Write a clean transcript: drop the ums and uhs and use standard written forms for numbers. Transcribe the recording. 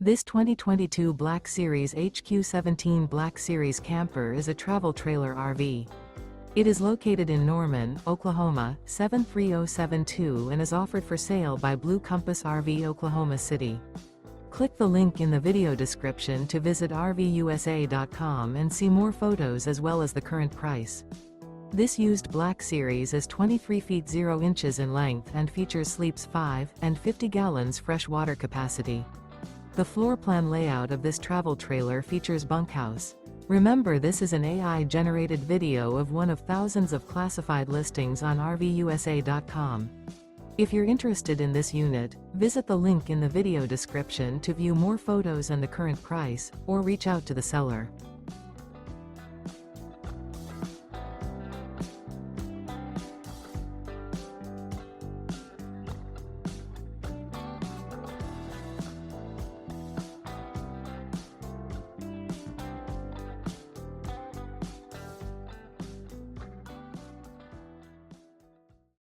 This 2022 Black Series HQ17 Black Series camper is a travel trailer RV. It is located in Norman, Oklahoma, 73072 and is offered for sale by Blue Compass RV Oklahoma City. Click the link in the video description to visit RVUSA.com and see more photos as well as the current price. This used Black Series is 23 feet 0 inches in length and features sleeps 5 and 50 gallons fresh water capacity. The floor plan layout of this travel trailer features bunkhouse. Remember, this is an AI-generated video of one of thousands of classified listings on RVUSA.com. If you're interested in this unit, visit the link in the video description to view more photos and the current price, or reach out to the seller.